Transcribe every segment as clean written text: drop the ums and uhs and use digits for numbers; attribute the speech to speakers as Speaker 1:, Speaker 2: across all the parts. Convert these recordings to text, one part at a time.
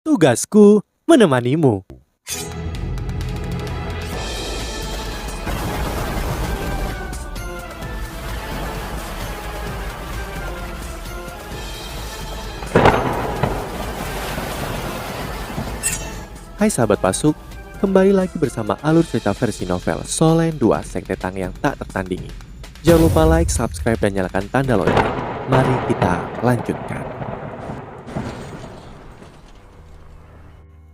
Speaker 1: Tugasku menemanimu. Hai sahabat Pasuk, kembali lagi bersama alur cerita versi novel Solen 2 Sekte Tang yang tak tertandingi. Jangan lupa like, subscribe, dan nyalakan tanda lonceng. Mari kita lanjutkan.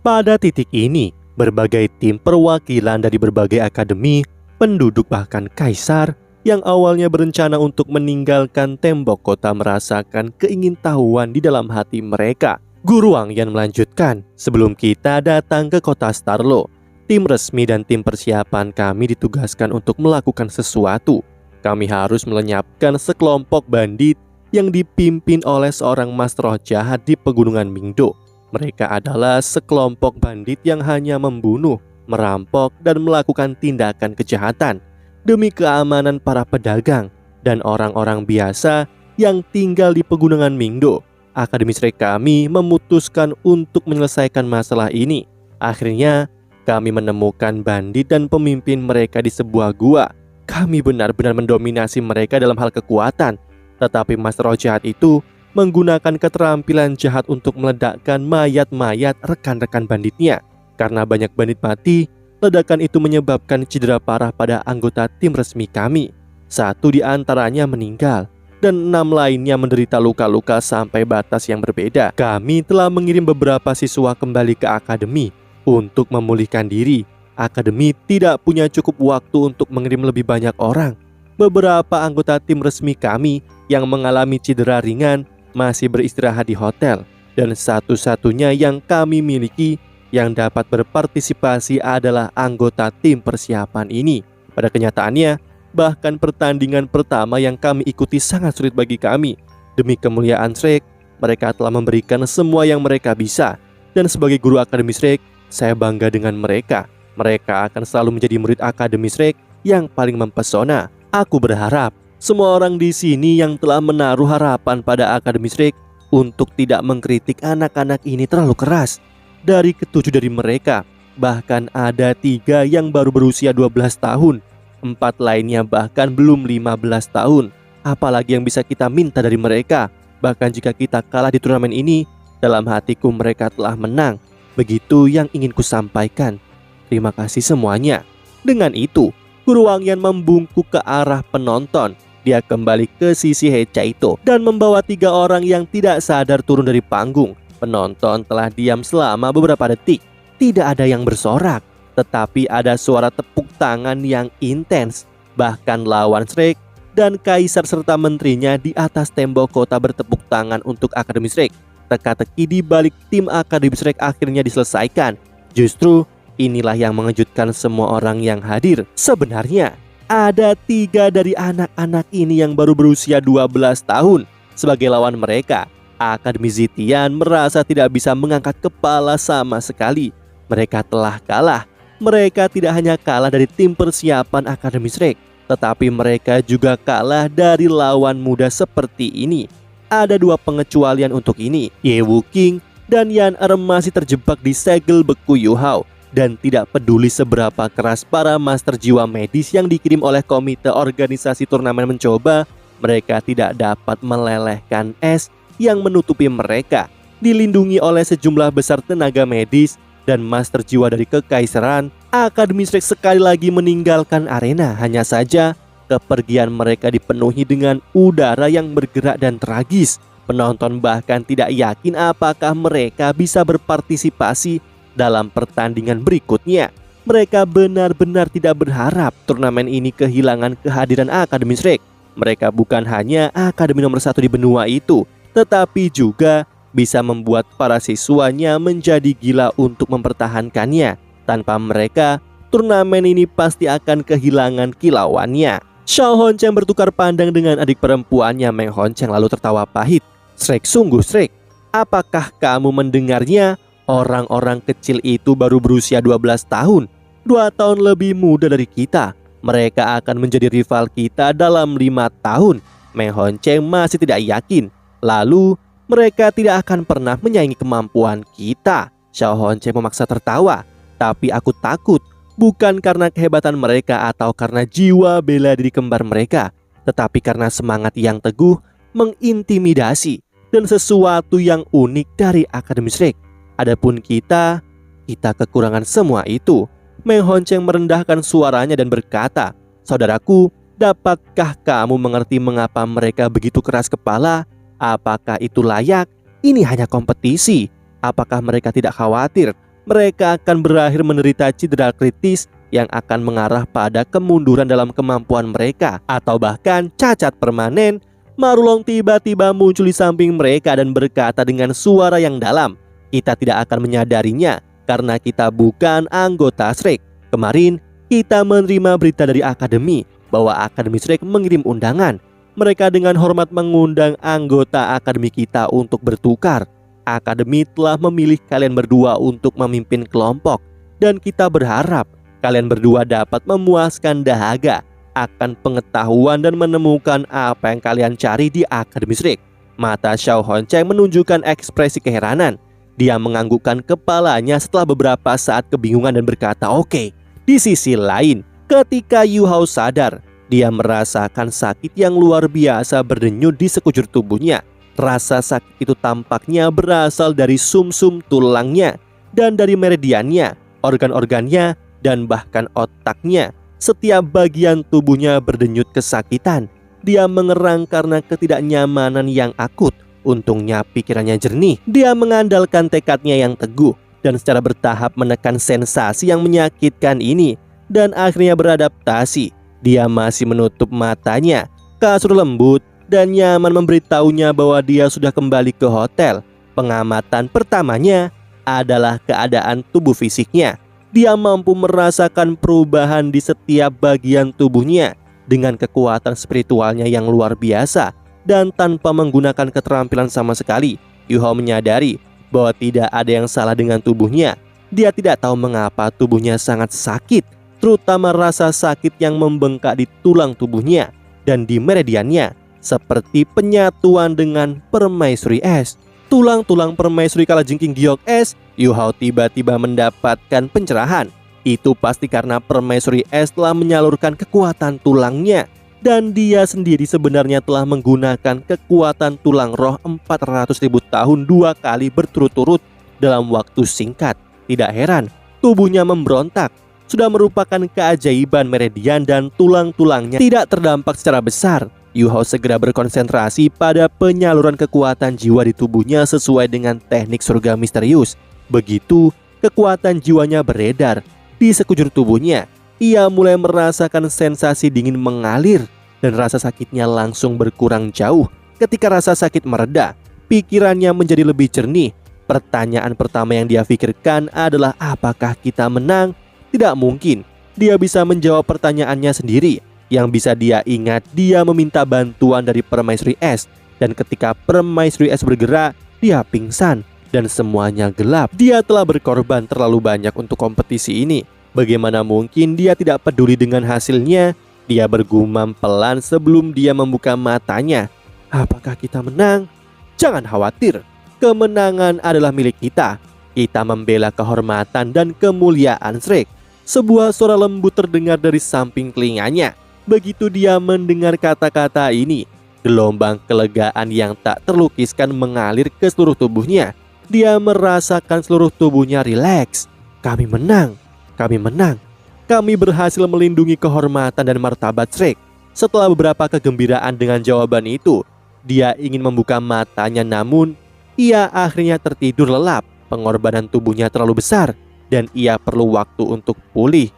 Speaker 1: Pada titik ini, berbagai tim perwakilan dari berbagai akademi, penduduk bahkan kaisar yang awalnya berencana untuk meninggalkan tembok kota merasakan keingintahuan di dalam hati mereka. Guru Wangyan melanjutkan, sebelum kita datang ke kota Starlo, tim resmi dan tim persiapan kami ditugaskan untuk melakukan sesuatu. Kami harus melenyapkan sekelompok bandit yang dipimpin oleh seorang mas roh jahat di pegunungan Mingdo. Mereka adalah sekelompok bandit yang hanya membunuh, merampok, dan melakukan tindakan kejahatan demi keamanan para pedagang dan orang-orang biasa yang tinggal di pegunungan Mingdo. Akademi Shrek kami memutuskan untuk menyelesaikan masalah ini. Akhirnya, kami menemukan bandit dan pemimpin mereka di sebuah gua. Kami benar-benar mendominasi mereka dalam hal kekuatan. Tetapi Mas Roh jahat itu menggunakan keterampilan jahat untuk meledakkan mayat-mayat rekan-rekan banditnya. Karena banyak bandit mati, ledakan itu menyebabkan cedera parah pada anggota tim resmi kami. 1 di antaranya meninggal, dan 6 lainnya menderita luka-luka sampai batas yang berbeda. Kami telah mengirim beberapa siswa kembali ke akademi untuk memulihkan diri. Akademi tidak punya cukup waktu untuk mengirim lebih banyak orang. Beberapa anggota tim resmi kami yang mengalami cedera ringan masih beristirahat di hotel, dan satu-satunya yang kami miliki yang dapat berpartisipasi adalah anggota tim persiapan ini. Pada kenyataannya, bahkan pertandingan pertama yang kami ikuti sangat sulit bagi kami. Demi kemuliaan Shrek, mereka telah memberikan semua yang mereka bisa. Dan sebagai guru Akademi Shrek, saya bangga dengan mereka. Mereka akan selalu menjadi murid Akademi Shrek yang paling mempesona. Aku berharap semua orang di sini yang telah menaruh harapan pada Akademi Shrek untuk tidak mengkritik anak-anak ini terlalu keras. Dari ke-7 dari mereka, bahkan ada 3 yang baru berusia 12 tahun. 4 lainnya bahkan belum 15 tahun. Apalagi yang bisa kita minta dari mereka? Bahkan jika kita kalah di turnamen ini, dalam hatiku mereka telah menang. Begitu yang ingin ku sampaikan. Terima kasih semuanya. Dengan itu, Guru Wangyan membungkuk ke arah penonton. Dia kembali ke sisi Hechaito dan membawa 3 orang yang tidak sadar turun dari panggung. Penonton telah diam selama beberapa detik. Tidak ada yang bersorak, tetapi ada suara tepuk tangan yang intens. Bahkan lawan Shrek dan Kaisar serta menterinya di atas tembok kota bertepuk tangan untuk Akademi Shrek. Teka-teki di balik tim Akademi Shrek akhirnya diselesaikan. Justru inilah yang mengejutkan semua orang yang hadir. Sebenarnya ada 3 dari anak-anak ini yang baru berusia 12 tahun. Sebagai lawan mereka, Akademi Zitian merasa tidak bisa mengangkat kepala sama sekali. Mereka telah kalah. Mereka tidak hanya kalah dari tim persiapan Akademi Shrek, tetapi mereka juga kalah dari lawan muda seperti ini. Ada 2 pengecualian untuk ini. Ye Wu King dan Yan Er masih terjebak di segel beku Yu Hao. Dan tidak peduli seberapa keras para master jiwa medis yang dikirim oleh komite organisasi turnamen mencoba, mereka tidak dapat melelehkan es yang menutupi mereka. Dilindungi oleh sejumlah besar tenaga medis dan master jiwa dari kekaisaran, Akademi Shrek sekali lagi meninggalkan arena. Hanya saja kepergian mereka dipenuhi dengan udara yang bergerak dan tragis. Penonton bahkan tidak yakin apakah mereka bisa berpartisipasi dalam pertandingan berikutnya. Mereka benar-benar tidak berharap turnamen ini kehilangan kehadiran Akademi Shrek. Mereka bukan hanya akademi nomor 1 di benua itu, tetapi juga bisa membuat para siswanya menjadi gila untuk mempertahankannya. Tanpa mereka, turnamen ini pasti akan kehilangan kilauannya. Xiao Honcheng bertukar pandang dengan adik perempuannya Meng Honcheng lalu tertawa pahit. Shrek, sungguh Shrek, apakah kamu mendengarnya? Orang-orang kecil itu baru berusia 12 tahun, 2 tahun lebih muda dari kita. Mereka akan menjadi rival kita dalam 5 tahun. Meng Honcheng masih tidak yakin. Lalu mereka tidak akan pernah menyaingi kemampuan kita. Xiao Honche memaksa tertawa. Tapi aku takut, bukan karena kehebatan mereka atau karena jiwa bela diri kembar mereka, tetapi karena semangat yang teguh, mengintimidasi, dan sesuatu yang unik dari Akademi Shrek. Adapun kita kekurangan semua itu. Meng Honcheng merendahkan suaranya dan berkata, "Saudaraku, dapatkah kamu mengerti mengapa mereka begitu keras kepala? Apakah itu layak? Ini hanya kompetisi. Apakah mereka tidak khawatir mereka akan berakhir menderita cedera kritis yang akan mengarah pada kemunduran dalam kemampuan mereka, atau bahkan cacat permanen?" Marulong tiba-tiba muncul di samping mereka dan berkata dengan suara yang dalam, "Kita tidak akan menyadarinya karena kita bukan anggota Shrek. Kemarin kita menerima berita dari Akademi bahwa Akademi Shrek mengirim undangan. Mereka dengan hormat mengundang anggota Akademi kita untuk bertukar. Akademi telah memilih kalian berdua untuk memimpin kelompok, dan kita berharap kalian berdua dapat memuaskan dahaga akan pengetahuan dan menemukan apa yang kalian cari di Akademi Shrek." Mata Xiao Honcheng menunjukkan ekspresi keheranan. Dia menganggukkan kepalanya setelah beberapa saat kebingungan dan berkata, "Oke." Di sisi lain, ketika Yu Hao sadar, dia merasakan sakit yang luar biasa berdenyut di sekujur tubuhnya. Rasa sakit itu tampaknya berasal dari sumsum tulangnya dan dari meridiannya, organ-organnya, dan bahkan otaknya. Setiap bagian tubuhnya berdenyut kesakitan. Dia mengerang karena ketidaknyamanan yang akut. Untungnya pikirannya jernih. Dia mengandalkan tekadnya yang teguh dan secara bertahap menekan sensasi yang menyakitkan ini, dan akhirnya beradaptasi. Dia masih menutup matanya. Kasur lembut dan nyaman memberitahunya bahwa dia sudah kembali ke hotel. Pengamatan pertamanya adalah keadaan tubuh fisiknya. Dia mampu merasakan perubahan di setiap bagian tubuhnya dengan kekuatan spiritualnya yang luar biasa. Dan tanpa menggunakan keterampilan sama sekali, Yu Hao menyadari bahwa tidak ada yang salah dengan tubuhnya. Dia tidak tahu mengapa tubuhnya sangat sakit, terutama rasa sakit yang membengkak di tulang tubuhnya dan di meridiannya, seperti penyatuan dengan permaisuri es. Tulang-tulang permaisuri Kalajengking Giok es. Yu Hao tiba-tiba mendapatkan pencerahan. Itu pasti karena permaisuri es telah menyalurkan kekuatan tulangnya. Dan dia sendiri sebenarnya telah menggunakan kekuatan tulang roh 400.000 tahun 2 kali berturut-turut dalam waktu singkat. Tidak heran tubuhnya memberontak. Sudah merupakan keajaiban meridian dan tulang-tulangnya tidak terdampak secara besar. Yu Hao segera berkonsentrasi pada penyaluran kekuatan jiwa di tubuhnya sesuai dengan teknik surga misterius. Begitu kekuatan jiwanya beredar di sekujur tubuhnya, ia mulai merasakan sensasi dingin mengalir dan rasa sakitnya langsung berkurang jauh. Ketika rasa sakit mereda, pikirannya menjadi lebih jernih. Pertanyaan pertama yang dia pikirkan adalah apakah kita menang? Tidak mungkin. Dia bisa menjawab pertanyaannya sendiri. Yang bisa dia ingat, dia meminta bantuan dari permaisuri es. Dan ketika permaisuri es bergerak, dia pingsan dan semuanya gelap. Dia telah berkorban terlalu banyak untuk kompetisi ini. Bagaimana mungkin dia tidak peduli dengan hasilnya? Dia bergumam pelan sebelum dia membuka matanya. Apakah kita menang? Jangan khawatir, kemenangan adalah milik kita. Kita membela kehormatan dan kemuliaan Shrek. Sebuah suara lembut terdengar dari samping telinganya. Begitu dia mendengar kata-kata ini, gelombang kelegaan yang tak terlukiskan mengalir ke seluruh tubuhnya. Dia merasakan seluruh tubuhnya rileks. Kami menang. Kami menang. Kami berhasil melindungi kehormatan dan martabat Shrek. Setelah beberapa kegembiraan dengan jawaban itu, dia ingin membuka matanya, namun ia akhirnya tertidur lelap. Pengorbanan tubuhnya terlalu besar dan ia perlu waktu untuk pulih.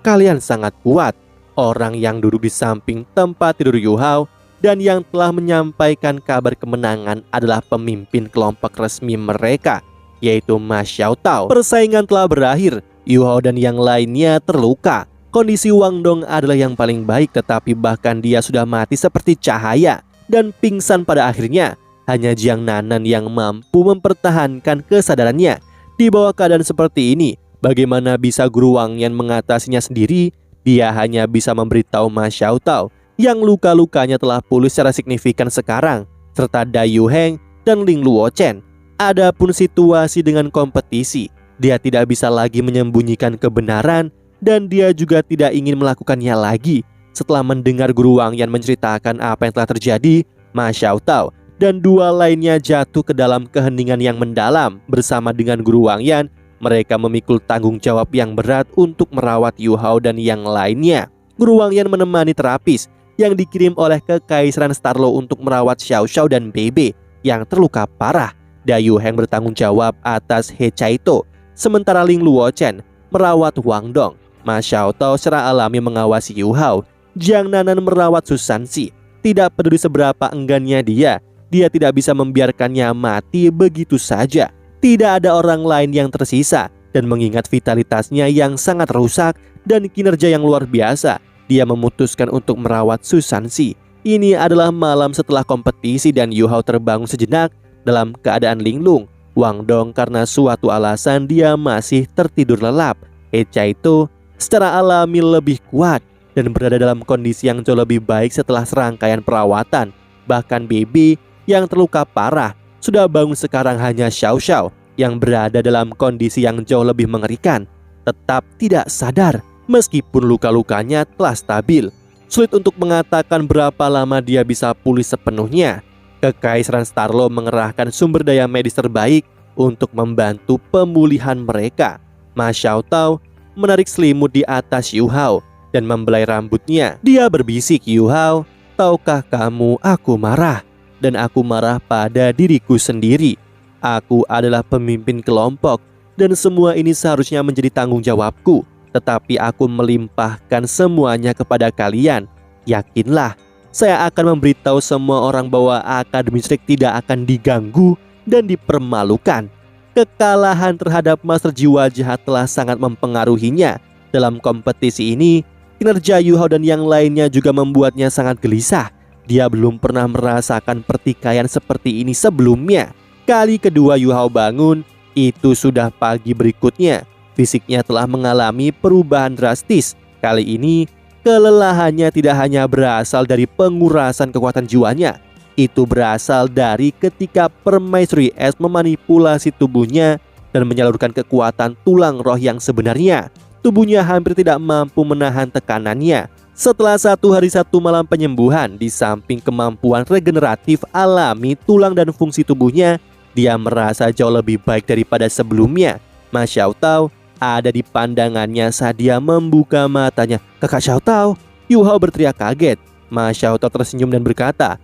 Speaker 1: Kalian sangat kuat. Orang yang duduk di samping tempat tidur Yu Hao dan yang telah menyampaikan kabar kemenangan adalah pemimpin kelompok resmi mereka, yaitu Ma Xiaotao. Persaingan telah berakhir. Yu Hao dan yang lainnya terluka. Kondisi Wang Dong adalah yang paling baik, tetapi bahkan dia sudah mati seperti cahaya dan pingsan pada akhirnya. Hanya Jiang Nanan yang mampu mempertahankan kesadarannya. Di bawah keadaan seperti ini, bagaimana bisa Guru Wang Yan mengatasinya sendiri? Dia hanya bisa memberitahu Ma Xiaotao yang luka-lukanya telah pulih secara signifikan sekarang, serta Dai Yu Heng dan Ling Luo Chen. Adapun situasi dengan kompetisi, Dia tidak bisa lagi menyembunyikan kebenaran dan dia juga tidak ingin melakukannya lagi. Setelah mendengar Guru Wang Yan menceritakan apa yang telah terjadi, Ma Xiaotao dan dua lainnya jatuh ke dalam keheningan yang mendalam. Bersama dengan Guru Wang Yan, mereka memikul tanggung jawab yang berat untuk merawat Yu Hao dan yang lainnya. Guru Wang Yan menemani terapis yang dikirim oleh Kekaisaran Starlo untuk merawat Xiao Xiao dan Bebe yang terluka parah. Dayu Heng bertanggung jawab atas He Chaito, sementara Ling Luochen merawat Wang Dong. Ma Xiaotao secara alami mengawasi Yu Hao. Jiang Nanan merawat Susansi. Tidak peduli seberapa enggannya dia tidak bisa membiarkannya mati begitu saja. Tidak ada orang lain yang tersisa, dan mengingat vitalitasnya yang sangat rusak dan kinerja yang luar biasa, dia memutuskan untuk merawat Susansi. Ini adalah malam setelah kompetisi dan Yu Hao terbangun sejenak dalam keadaan linglung. Wang Dong karena suatu alasan dia masih tertidur lelap. Echa itu secara alami lebih kuat dan berada dalam kondisi yang jauh lebih baik setelah serangkaian perawatan. Bahkan Baby yang terluka parah sudah bangun. Sekarang hanya Xiao Xiao yang berada dalam kondisi yang jauh lebih mengerikan, tetap tidak sadar meskipun luka-lukanya telah stabil. Sulit untuk mengatakan berapa lama dia bisa pulih sepenuhnya. Kekaisaran Starlo mengerahkan sumber daya medis terbaik untuk membantu pemulihan mereka. Ma Xiaotao menarik selimut di atas Yu Hao dan membelai rambutnya. Dia berbisik, "Yu Hao, tahukah kamu aku marah? Dan aku marah pada diriku sendiri. Aku adalah pemimpin kelompok dan semua ini seharusnya menjadi tanggung jawabku. Tetapi aku melimpahkan semuanya kepada kalian. Yakinlah, saya akan memberitahu semua orang bahwa Akademi Strik tidak akan diganggu dan dipermalukan." Kekalahan terhadap Master Jiwa Jahat telah sangat mempengaruhinya. Dalam kompetisi ini, kinerja Yu Hao dan yang lainnya juga membuatnya sangat gelisah. Dia belum pernah merasakan pertikaian seperti ini sebelumnya. Kali kedua Yu Hao bangun, itu sudah pagi berikutnya. Fisiknya telah mengalami perubahan drastis. Kali ini, kelelahannya tidak hanya berasal dari pengurasan kekuatan jiwanya. Itu berasal dari ketika Permaisuri Es memanipulasi tubuhnya dan menyalurkan kekuatan tulang roh yang sebenarnya. Tubuhnya hampir tidak mampu menahan tekanannya. Setelah 1 hari 1 malam penyembuhan, di samping kemampuan regeneratif alami tulang dan fungsi tubuhnya, dia merasa jauh lebih baik daripada sebelumnya. Ma Xiaotao ada di pandangannya saat dia membuka matanya. "Kakak Xiaotao!" Yu Hao berteriak kaget. Ma Xiaotao tersenyum dan berkata,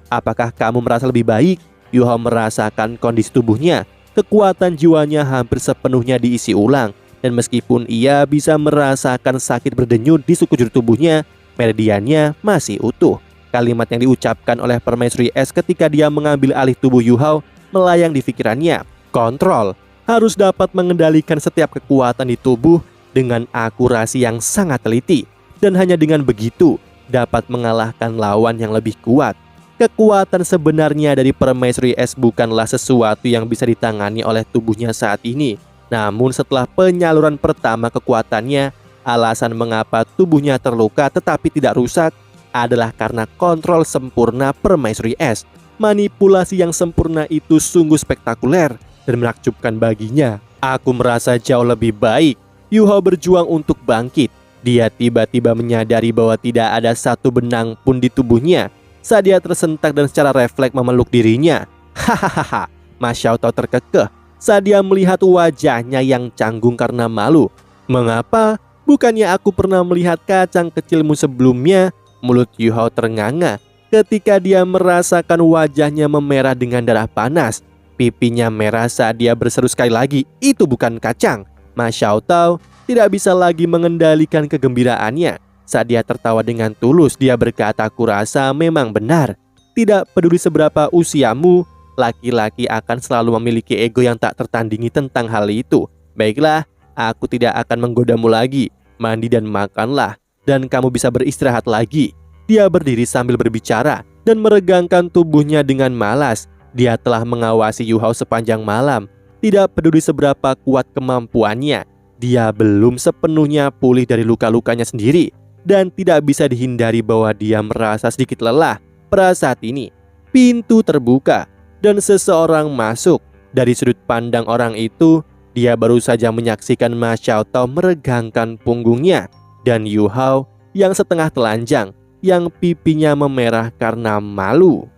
Speaker 1: Apakah kamu merasa lebih baik?" Yu Hao merasakan kondisi tubuhnya. Kekuatan jiwanya hampir sepenuhnya diisi ulang. Dan meskipun ia bisa merasakan sakit berdenyut di sekujur tubuhnya, meridiannya masih utuh. Kalimat yang diucapkan oleh Permaisuri Es ketika dia mengambil alih tubuh Yu Hao melayang di pikirannya. Kontrol. Harus dapat mengendalikan setiap kekuatan di tubuh dengan akurasi yang sangat teliti. Dan hanya dengan begitu, dapat mengalahkan lawan yang lebih kuat. Kekuatan sebenarnya dari Permaisuri Es bukanlah sesuatu yang bisa ditangani oleh tubuhnya saat ini. Namun setelah penyaluran pertama kekuatannya, alasan mengapa tubuhnya terluka tetapi tidak rusak adalah karena kontrol sempurna Permaisuri Es. Manipulasi yang sempurna itu sungguh spektakuler dan menakjubkan baginya. "Aku merasa jauh lebih baik." Yu Hao berjuang untuk bangkit. Dia tiba-tiba menyadari bahwa tidak ada satu benang pun di tubuhnya saat dia tersentak dan secara refleks memeluk dirinya. Hahaha, Ma Xiaotao terkekeh saat dia melihat wajahnya yang canggung karena malu. "Mengapa? Bukannya aku pernah melihat kacang kecilmu sebelumnya?" Mulut Yu Hao ternganga ketika dia merasakan wajahnya memerah dengan darah panas. Pipinya merah saat dia berseru sekali lagi, "Itu bukan kacang." Ma Xiaotao tidak bisa lagi mengendalikan kegembiraannya. Saat dia tertawa dengan tulus, dia berkata, "Kurasa memang benar. Tidak peduli seberapa usiamu, laki-laki akan selalu memiliki ego yang tak tertandingi tentang hal itu. Baiklah, aku tidak akan menggodamu lagi. Mandi dan makanlah, dan kamu bisa beristirahat lagi." Dia berdiri sambil berbicara dan meregangkan tubuhnya dengan malas. Dia telah mengawasi Yu Hao sepanjang malam. Tidak peduli seberapa kuat kemampuannya, dia belum sepenuhnya pulih dari luka-lukanya sendiri. Dan tidak bisa dihindari bahwa dia merasa sedikit lelah. Pada saat ini, pintu terbuka dan seseorang masuk. Dari sudut pandang orang itu, Dia baru saja menyaksikan Ma Xiaotao meregangkan punggungnya dan Yu Hao yang setengah telanjang, yang pipinya memerah karena malu.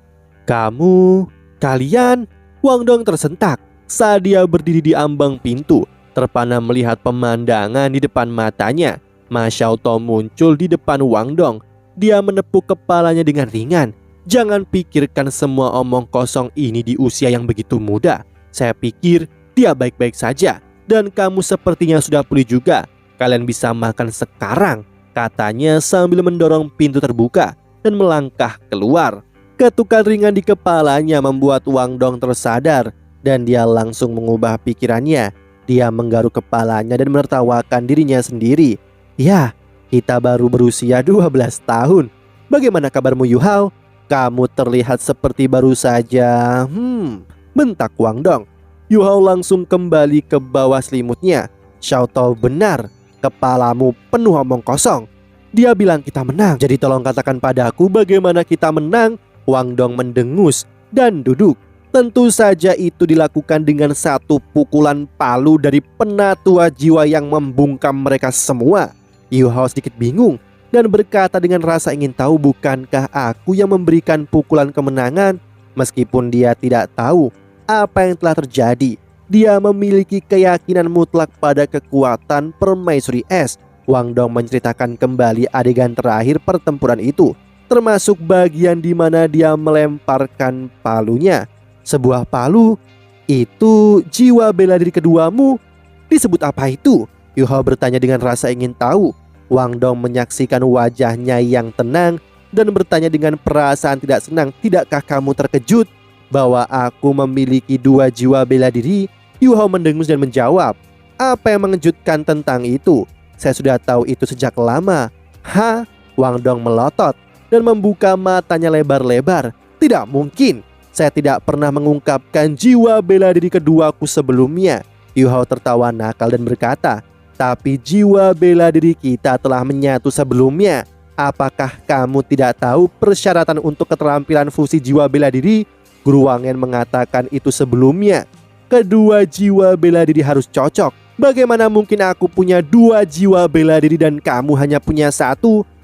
Speaker 1: Kalian? Wang Dong tersentak saat dia berdiri di ambang pintu, terpana melihat pemandangan di depan matanya. Ma Xiaotao muncul di depan Wang Dong. Dia menepuk kepalanya dengan ringan. Jangan pikirkan semua omong kosong ini di usia yang begitu muda. Saya pikir dia baik-baik saja, dan kamu sepertinya sudah pulih juga. Kalian bisa makan sekarang, katanya sambil mendorong pintu terbuka dan melangkah keluar. Ketukan ringan di kepalanya membuat Wang Dong tersadar, dan dia langsung mengubah pikirannya. Dia menggaruk kepalanya dan menertawakan dirinya sendiri. Ya, kita baru berusia 12 tahun. Bagaimana kabarmu, Yu Hao? Kamu terlihat seperti baru saja. Bentak Wang Dong. Yu Hao langsung kembali ke bawah selimutnya. Xiaotao benar, kepalamu penuh omong kosong. Dia bilang kita menang, jadi tolong katakan padaku bagaimana kita menang. Wang Dong mendengus dan duduk. Tentu saja itu dilakukan dengan satu pukulan palu dari penatua jiwa yang membungkam mereka semua. Yu Hao sedikit bingung dan berkata dengan rasa ingin tahu, bukankah aku yang memberikan pukulan kemenangan? Meskipun dia tidak tahu apa yang telah terjadi, dia memiliki keyakinan mutlak pada kekuatan permaisuri es. Wang Dong menceritakan kembali adegan terakhir pertempuran itu, termasuk bagian di mana dia melemparkan palunya. Sebuah palu? Itu jiwa bela diri keduamu? Disebut apa itu? Yu Hao bertanya dengan rasa ingin tahu. Wang Dong menyaksikan wajahnya yang tenang dan bertanya dengan perasaan tidak senang, tidakkah kamu terkejut bahwa aku memiliki 2 jiwa bela diri? Yu Hao mendengus dan menjawab, apa yang mengejutkan tentang itu? Saya sudah tahu itu sejak lama. Hah? Wang Dong melotot dan membuka matanya lebar-lebar. Tidak mungkin, saya tidak pernah mengungkapkan jiwa bela diri keduaku sebelumnya. Yu Hao tertawa nakal dan berkata, tapi jiwa bela diri kita telah menyatu sebelumnya. Apakah kamu tidak tahu persyaratan untuk keterampilan fusi jiwa bela diri? Guru Wang Yan mengatakan itu sebelumnya. Kedua jiwa bela diri harus cocok. Bagaimana mungkin aku punya 2 jiwa bela diri dan kamu hanya punya 1?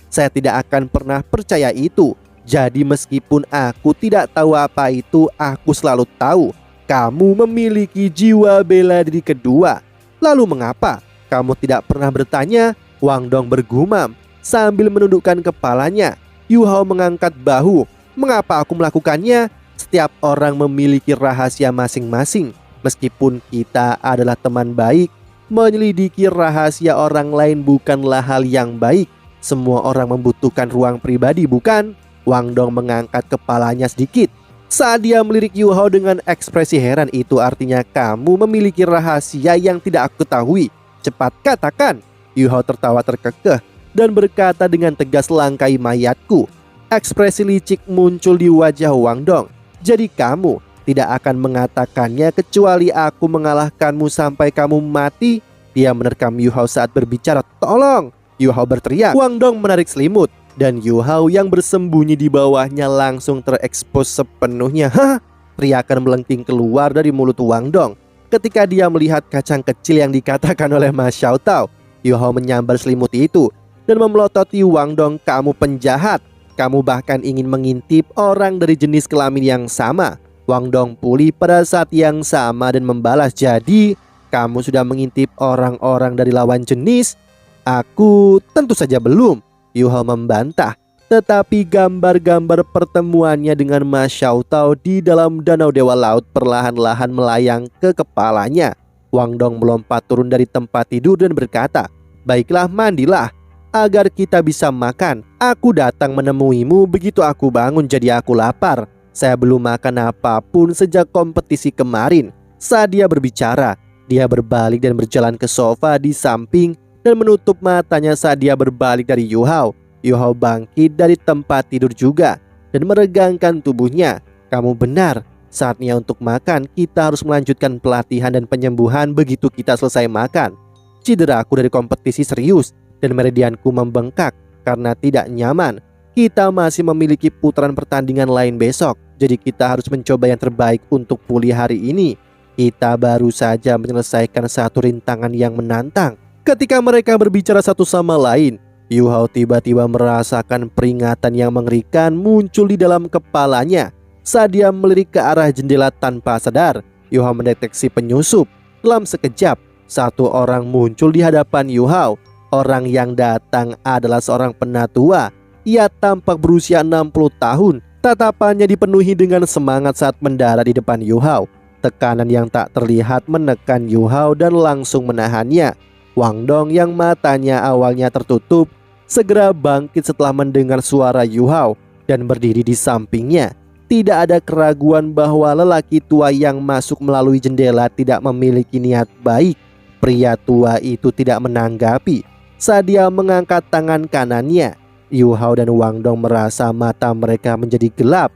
Speaker 1: Saya tidak akan pernah percaya itu. Jadi meskipun aku tidak tahu apa itu, aku selalu tahu kamu memiliki jiwa bela diri kedua. Lalu mengapa kamu tidak pernah bertanya? Wang Dong bergumam sambil menundukkan kepalanya. Yu Hao mengangkat bahu. Mengapa aku melakukannya? Setiap orang memiliki rahasia masing-masing. Meskipun kita adalah teman baik, menyelidiki rahasia orang lain bukanlah hal yang baik. Semua orang membutuhkan ruang pribadi, bukan? Wang Dong mengangkat kepalanya sedikit saat dia melirik Yu Hao dengan ekspresi heran. Itu artinya kamu memiliki rahasia yang tidak aku ketahui. Cepat katakan. Yu Hao tertawa terkekeh dan berkata dengan tegas, langkai mayatku. Ekspresi licik muncul di wajah Wang Dong. Jadi kamu tidak akan mengatakannya kecuali aku mengalahkanmu sampai kamu mati? Dia menerkam Yu Hao saat berbicara. Tolong! Yu Hao berteriak. Wang Dong menarik selimut dan Yu Hao yang bersembunyi di bawahnya langsung terekspos sepenuhnya. Hah? Teriakan melengking keluar dari mulut Wang Dong ketika dia melihat kacang kecil yang dikatakan oleh Ma Xiaotao. Yu Hao menyambar selimut itu dan memelototi Wang Dong. Kamu penjahat. Kamu bahkan ingin mengintip orang dari jenis kelamin yang sama. Wang Dong pulih pada saat yang sama dan membalas, jadi kamu sudah mengintip orang-orang dari lawan jenis? Aku tentu saja belum. Yu Hao membantah. Tetapi gambar-gambar pertemuannya dengan Ma Xiaotao di dalam danau Dewa Laut perlahan-lahan melayang ke kepalanya. Wang Dong melompat turun dari tempat tidur dan berkata, baiklah, mandilah agar kita bisa makan. Aku datang menemuimu begitu aku bangun, jadi aku lapar. Saya belum makan apapun sejak kompetisi kemarin. Saat dia berbicara, dia berbalik dan berjalan ke sofa di samping dan menutup matanya saat dia berbalik dari Yu Hao. Yu Hao bangkit dari tempat tidur juga dan meregangkan tubuhnya. Kamu benar, saatnya untuk makan. Kita harus melanjutkan pelatihan dan penyembuhan begitu kita selesai makan. Cederaku dari kompetisi serius dan meridianku membengkak karena tidak nyaman. Kita masih memiliki putaran pertandingan lain besok, jadi kita harus mencoba yang terbaik untuk pulih hari ini. Kita baru saja menyelesaikan satu rintangan yang menantang." Ketika mereka berbicara satu sama lain, Yu Hao tiba-tiba merasakan peringatan yang mengerikan muncul di dalam kepalanya. Saat dia melirik ke arah jendela tanpa sadar, Yu Hao mendeteksi penyusup. Dalam sekejap, satu orang muncul di hadapan Yu Hao. Orang yang datang adalah seorang penatua. Ia tampak berusia 60 tahun. Tatapannya dipenuhi dengan semangat saat mendarat di depan Yu Hao. Tekanan yang tak terlihat menekan Yu Hao dan langsung menahannya. Wang Dong yang matanya awalnya tertutup segera bangkit setelah mendengar suara Yu Hao dan berdiri di sampingnya. Tidak ada keraguan bahwa lelaki tua yang masuk melalui jendela tidak memiliki niat baik. Pria tua itu tidak menanggapi. Saat dia mengangkat tangan kanannya, Yu Hao dan Wang Dong merasa mata mereka menjadi gelap.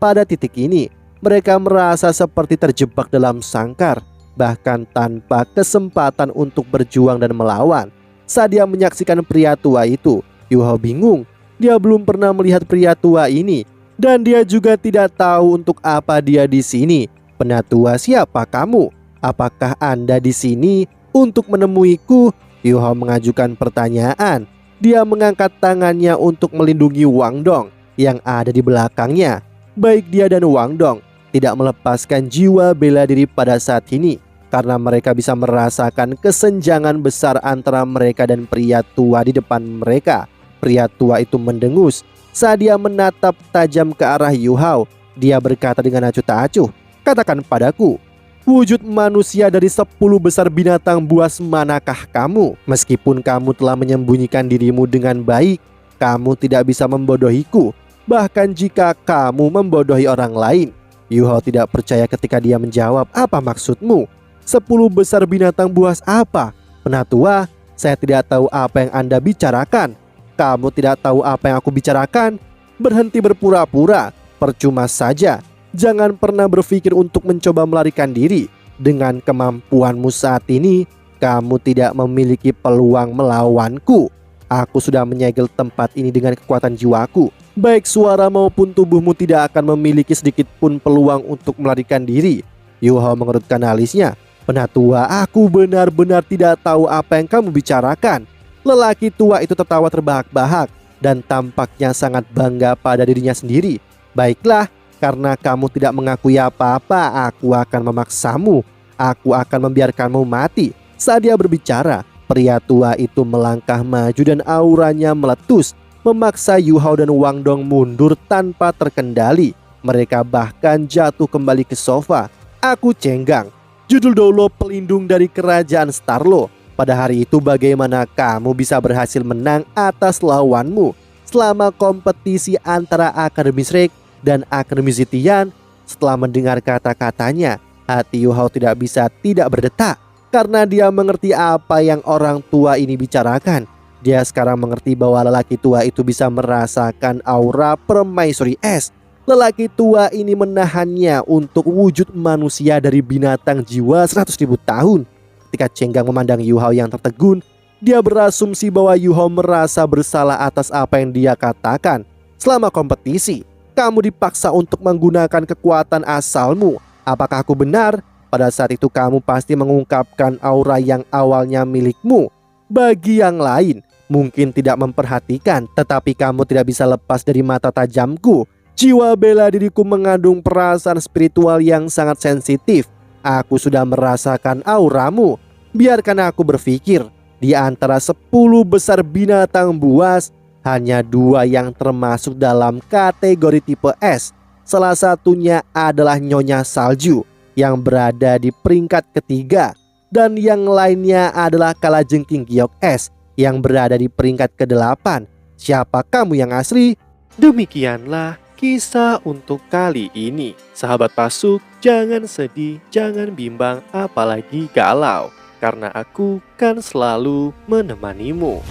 Speaker 1: Pada titik ini, mereka merasa seperti terjebak dalam sangkar, bahkan tanpa kesempatan untuk berjuang dan melawan. Saat dia menyaksikan pria tua itu, Yu Hao bingung. Dia belum pernah melihat pria tua ini, dan dia juga tidak tahu untuk apa dia di sini. "Penatua, siapa kamu? Apakah Anda di sini untuk menemuiku?" Yu Hao mengajukan pertanyaan. Dia mengangkat tangannya untuk melindungi Wang Dong yang ada di belakangnya. Baik dia dan Wang Dong tidak melepaskan jiwa bela diri pada saat ini, karena mereka bisa merasakan kesenjangan besar antara mereka dan pria tua di depan mereka. Pria tua itu mendengus. Saat dia menatap tajam ke arah Yu Hao, dia berkata dengan acuh tak acuh, "Katakan padaku, wujud manusia dari 10 besar binatang buas manakah kamu? Meskipun kamu telah menyembunyikan dirimu dengan baik, kamu tidak bisa membodohiku, bahkan jika kamu membodohi orang lain." Yu Hao tidak percaya ketika dia menjawab, "Apa maksudmu? 10 besar binatang buas apa? Penatua, saya tidak tahu apa yang Anda bicarakan." "Kamu tidak tahu apa yang aku bicarakan? Berhenti berpura-pura, percuma saja. Jangan pernah berpikir untuk mencoba melarikan diri. Dengan kemampuanmu saat ini, kamu tidak memiliki peluang melawanku. Aku sudah menyegel tempat ini dengan kekuatan jiwaku. Baik suara maupun tubuhmu tidak akan memiliki sedikit pun peluang untuk melarikan diri." Yu Hao mengerutkan alisnya. "Penatua, aku benar-benar tidak tahu apa yang kamu bicarakan." Lelaki tua itu tertawa terbahak-bahak dan tampaknya sangat bangga pada dirinya sendiri. "Baiklah, karena kamu tidak mengakui apa-apa, aku akan memaksamu. Aku akan membiarkanmu mati." Saat dia berbicara, pria tua itu melangkah maju dan auranya meletus, memaksa Yu Hao dan Wang Dong mundur tanpa terkendali. Mereka bahkan jatuh kembali ke sofa. "Aku Cenggang, judul Dolo pelindung dari kerajaan Starlo. Pada hari itu bagaimana kamu bisa berhasil menang atas lawanmu selama kompetisi antara Akademi Shrek dan Akademi Zitian?" Setelah mendengar kata-katanya, hati Yu Hao tidak bisa tidak berdetak, karena dia mengerti apa yang orang tua ini bicarakan. Dia sekarang mengerti bahwa lelaki tua itu bisa merasakan aura permaisuri es. Lelaki tua ini menahannya untuk wujud manusia dari binatang jiwa 100.000 tahun. Ketika Cenggang memandang Yu Hao yang tertegun, dia berasumsi bahwa Yu Hao merasa bersalah atas apa yang dia katakan. "Selama kompetisi, kamu dipaksa untuk menggunakan kekuatan asalmu. Apakah aku benar? Pada saat itu kamu pasti mengungkapkan aura yang awalnya milikmu. Bagi yang lain, mungkin tidak memperhatikan, tetapi kamu tidak bisa lepas dari mata tajamku. Jiwa bela diriku mengandung perasaan spiritual yang sangat sensitif. Aku sudah merasakan auramu. Biarkan aku berpikir, di antara 10 besar binatang buas, hanya 2 yang termasuk dalam kategori tipe es. Salah satunya adalah Nyonya Salju yang berada di peringkat ketiga, dan yang lainnya adalah Kalajengking Giok es yang berada di peringkat ke-8. Siapa kamu yang asli?" Demikianlah kisah untuk kali ini. Sahabat Pasuk, jangan sedih, jangan bimbang, apalagi galau, karena aku kan selalu menemanimu.